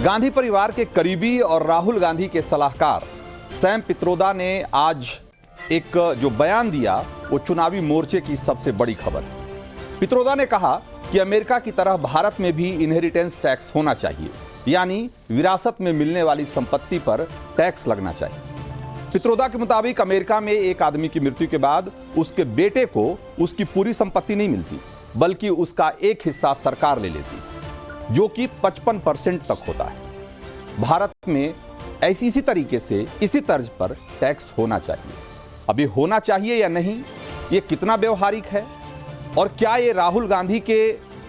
गांधी परिवार के करीबी और राहुल गांधी के सलाहकार सैम पित्रोदा ने आज एक जो बयान दिया वो चुनावी मोर्चे की सबसे बड़ी खबर है। पित्रोदा ने कहा कि अमेरिका की तरह भारत में भी इनहेरिटेंस टैक्स होना चाहिए, यानी विरासत में मिलने वाली संपत्ति पर टैक्स लगना चाहिए। पित्रोदा के मुताबिक अमेरिका में एक आदमी की मृत्यु के बाद उसके बेटे को उसकी पूरी संपत्ति नहीं मिलती, बल्कि उसका एक हिस्सा सरकार ले लेती, जो कि 55% तक होता है। भारत में इसी तरीके से इसी तर्ज पर टैक्स होना चाहिए। अभी होना चाहिए या नहीं, ये कितना व्यवहारिक है और क्या ये राहुल गांधी के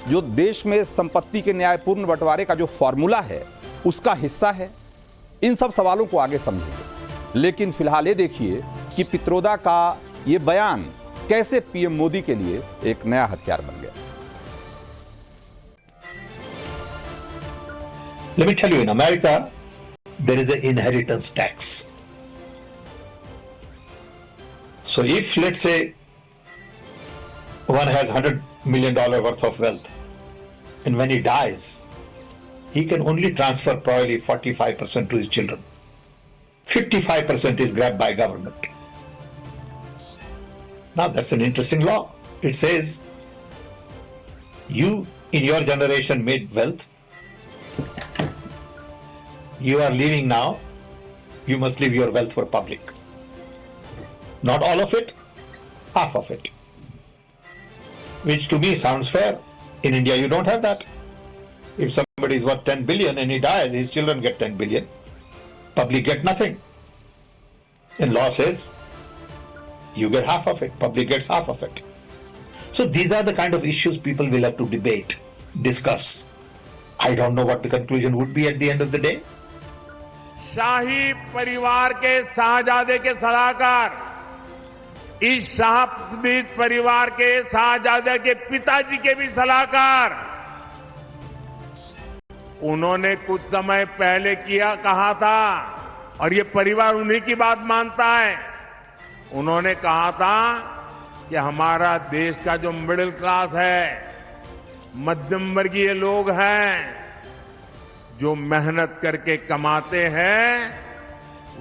जो देश में संपत्ति के न्यायपूर्ण बंटवारे का जो फॉर्मूला है उसका हिस्सा है, इन सब सवालों को आगे समझेंगे। लेकिन फिलहाल ये देखिए कि पित्रोदा का ये बयान कैसे पीएम मोदी के लिए एक नया हथियार बन गया। Let me tell you, in America, there is an inheritance tax. So if, let's say, one has $100 million worth of wealth, and when he dies, he can only transfer probably 45% to his children. 55% is grabbed by government. Now that's an interesting law. It says, you in your generation made wealth, you are leaving now, you must leave your wealth for public. Not all of it, half of it. Which to me sounds fair. In India you don't have that. If somebody is worth 10 billion and he dies, his children get 10 billion. Public get nothing. And law says, you get half of it, public gets half of it. So these are the kind of issues people will have to debate, discuss. I don't know what the conclusion would be at the end of the day. शाही परिवार के शाहजादे के सलाहकार, इस शाही परिवार के शाहजादे के पिताजी के भी सलाहकार, उन्होंने कुछ समय पहले कहा था, और ये परिवार उन्हीं की बात मानता है। उन्होंने कहा था कि हमारा देश का जो मिडिल क्लास है, मध्यम वर्गीय लोग हैं, जो मेहनत करके कमाते हैं,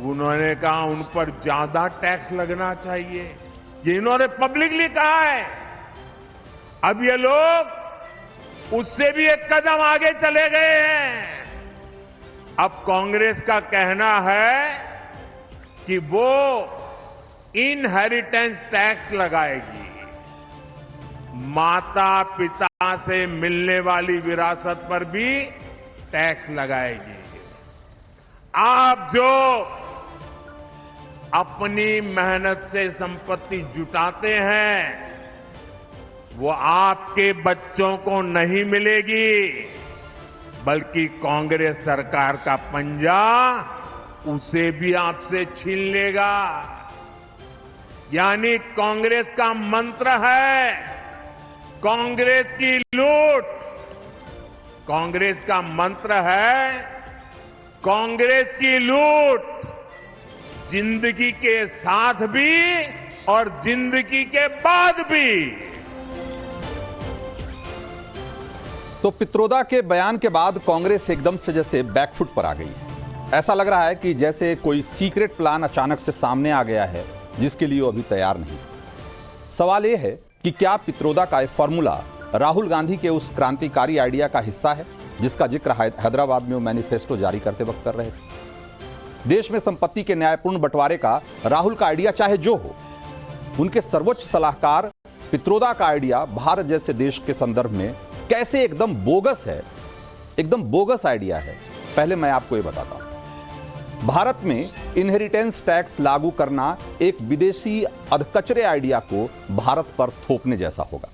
उन्होंने कहा उन पर ज्यादा टैक्स लगना चाहिए। ये इन्होंने पब्लिकली कहा है। अब ये लोग उससे भी एक कदम आगे चले गए हैं। अब कांग्रेस का कहना है कि वो इनहेरिटेंस टैक्स लगाएगी, माता पिता से मिलने वाली विरासत पर भी टैक्स लगाएगी। आप जो अपनी मेहनत से संपत्ति जुटाते हैं, वो आपके बच्चों को नहीं मिलेगी, बल्कि कांग्रेस सरकार का पंजा उसे भी आपसे छीन लेगा। यानी कांग्रेस का मंत्र है, कांग्रेस की लूट। कांग्रेस का मंत्र है, कांग्रेस की लूट, जिंदगी के साथ भी और जिंदगी के बाद भी। तो पित्रोदा के बयान के बाद कांग्रेस एकदम से जैसे बैकफुट पर आ गई है। ऐसा लग रहा है कि जैसे कोई सीक्रेट प्लान अचानक से सामने आ गया है, जिसके लिए वो अभी तैयार नहीं। सवाल यह है कि क्या पित्रोदा का यह फॉर्मूला राहुल गांधी के उस क्रांतिकारी आइडिया का हिस्सा है, जिसका जिक्र हैदराबाद में वो मैनिफेस्टो जारी करते वक्त कर रहे थे। देश में संपत्ति के न्यायपूर्ण बंटवारे का राहुल का आइडिया चाहे जो हो, उनके सर्वोच्च सलाहकार पित्रोदा का आइडिया भारत जैसे देश के संदर्भ में कैसे एकदम बोगस है, एकदम बोगस आइडिया है। पहले मैं आपको ये बताता हूं। भारत में इनहेरिटेंस टैक्स लागू करना एक विदेशी अधकचरे आइडिया को भारत पर थोपने जैसा होगा।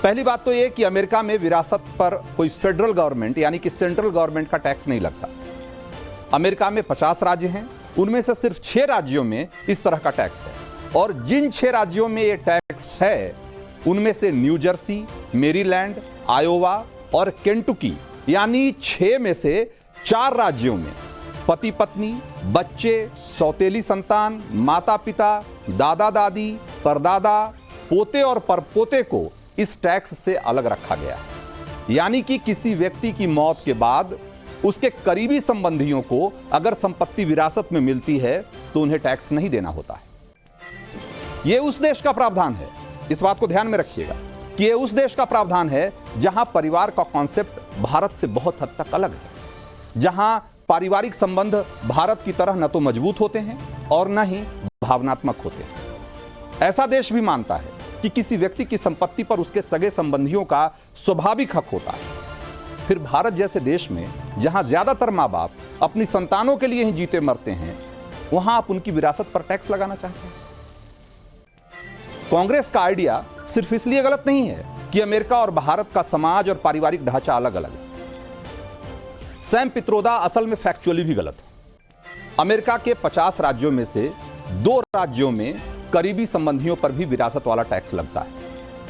पहली बात तो यह कि अमेरिका में विरासत पर कोई फेडरल गवर्नमेंट यानी कि सेंट्रल गवर्नमेंट का टैक्स नहीं लगता। अमेरिका में 50 राज्य हैं, उनमें से सिर्फ 6 राज्यों में इस तरह का टैक्स है, और जिन 6 राज्यों में यह टैक्स है, उनमें से न्यू जर्सी, मेरीलैंड, आयोवा और केंटुकी, यानी 6 में से 4 राज्यों में पति पत्नी, बच्चे, सौतेली संतान, माता पिता, दादा दादी, परदादा, पोते और परपोते को इस टैक्स से अलग रखा गया। यानी कि किसी व्यक्ति की मौत के बाद उसके करीबी संबंधियों को अगर संपत्ति विरासत में मिलती है तो उन्हें टैक्स नहीं देना होता है। यह उस देश का प्रावधान है, इस बात को ध्यान में रखिएगा कि यह उस देश का प्रावधान है जहां परिवार का कॉन्सेप्ट भारत से बहुत हद तक अलग है, जहां पारिवारिक संबंध भारत की तरह न तो मजबूत होते हैं और न ही भावनात्मक होते हैं। ऐसा देश भी मानता है कि किसी व्यक्ति की संपत्ति पर उसके सगे संबंधियों का स्वाभाविक हक होता है। फिर भारत जैसे देश में जहां ज्यादातर मां बाप अपनी संतानों के लिए ही जीते मरते हैं, वहां आप उनकी विरासत पर टैक्स लगाना चाहते हैं। कांग्रेस का आइडिया सिर्फ इसलिए गलत नहीं है कि अमेरिका और भारत का समाज और पारिवारिक ढांचा अलग अलग है। सैम पित्रोदा असल में फैक्चुअली भी गलत है। अमेरिका के 50 राज्यों में से 2 राज्यों में करीबी संबंधियों पर भी विरासत वाला टैक्स लगता है,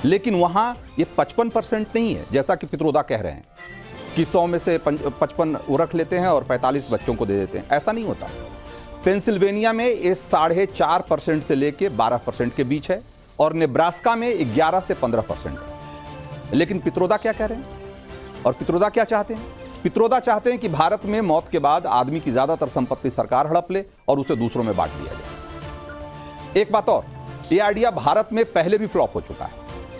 लेकिन वहां यह 55% नहीं है जैसा कि पित्रोदा कह रहे हैं कि 100 में से 55 वो रख लेते हैं और 45 बच्चों को दे देते हैं। ऐसा नहीं होता। पेंसिल्वेनिया में ये 4.5% से लेकर 12% के बीच है और नेब्रास्का में 11 से 15% है। लेकिन पित्रोदा क्या कह रहे हैं और पित्रोदा क्या चाहते हैं? पित्रोदा चाहते हैं कि भारत में मौत के बाद आदमी की ज्यादातर संपत्ति सरकार हड़प ले और उसे दूसरों में बांट दिया जाए। एक बात और, यह आइडिया भारत में पहले भी फ्लॉप हो चुका है।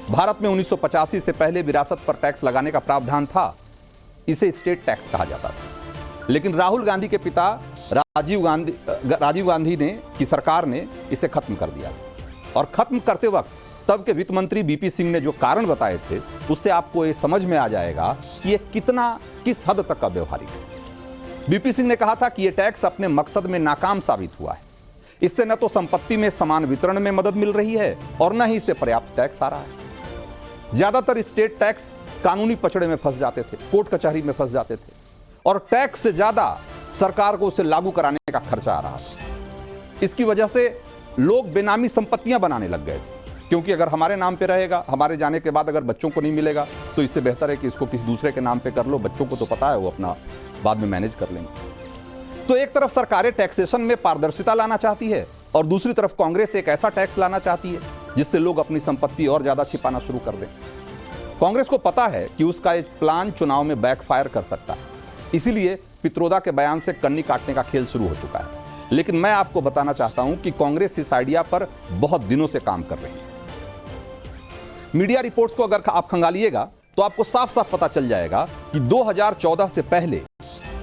भारत में 1985 से पहले विरासत पर टैक्स लगाने का प्रावधान था, इसे स्टेट टैक्स कहा जाता था। लेकिन राहुल गांधी के पिता राजीव गांधी ने की सरकार ने इसे खत्म कर दिया और खत्म करते वक्त तब के वित्त मंत्री बीपी सिंह ने जो कारण बताए थे उससे आपको ये समझ में आ जाएगा कि ये किस हद तक अव्यवहारिक है। बीपी सिंह ने कहा था कि यह टैक्स अपने मकसद में नाकाम साबित हुआ है। इससे न तो संपत्ति में समान वितरण में मदद मिल रही है और न ही इससे पर्याप्त टैक्स आ रहा है। ज्यादातर स्टेट टैक्स कानूनी पचड़े में फंस जाते थे, कोर्ट कचहरी में फंस जाते थे और टैक्स से ज्यादा सरकार को उसे लागू कराने का खर्चा आ रहा था। इसकी वजह से लोग बेनामी संपत्तियां बनाने लग गए थे, क्योंकि अगर हमारे नाम पे रहेगा, हमारे जाने के बाद अगर बच्चों को नहीं मिलेगा तो इससे बेहतर है कि इसको किसी दूसरे के नाम पे कर लो। बच्चों को तो पता है वो अपना बाद में मैनेज कर लेंगे। तो एक तरफ सरकारें टैक्सेशन में पारदर्शिता लाना चाहती है और दूसरी तरफ कांग्रेस एक ऐसा टैक्स लाना चाहती है जिससे लोग अपनी संपत्ति और ज्यादा छिपाना शुरू कर दें। कांग्रेस को पता है कि उसका एक प्लान चुनाव में बैकफायर कर सकता है, इसीलिए पित्रोदा के बयान से कन्नी काटने का खेल शुरू हो चुका है। लेकिन मैं आपको बताना चाहता हूं कि कांग्रेस इस आइडिया पर बहुत दिनों से काम कर रही है। मीडिया रिपोर्ट्स को अगर आप खंगालिएगा तो आपको साफ साफ पता चल जाएगा कि 2014 से पहले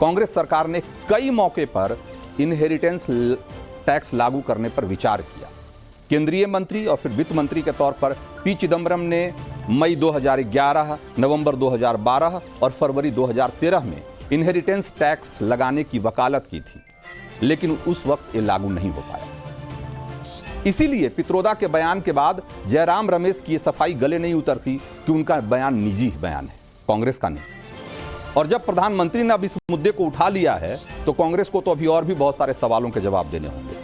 कांग्रेस सरकार ने कई मौके पर इनहेरिटेंस टैक्स लागू करने पर विचार किया। केंद्रीय मंत्री और फिर वित्त मंत्री के तौर पर पी चिदम्बरम ने मई 2011, नवंबर 2012 और फरवरी 2013 में इनहेरिटेंस टैक्स लगाने की वकालत की थी, लेकिन उस वक्त ये लागू नहीं हो पाया। इसीलिए पित्रोदा के बयान के बाद जयराम रमेश की ये सफाई गले नहीं उतरती कि उनका बयान निजी बयान है, कांग्रेस का नहीं। और जब प्रधानमंत्री ने अब इस मुद्दे को उठा लिया है तो कांग्रेस को तो अभी और भी बहुत सारे सवालों के जवाब देने होंगे।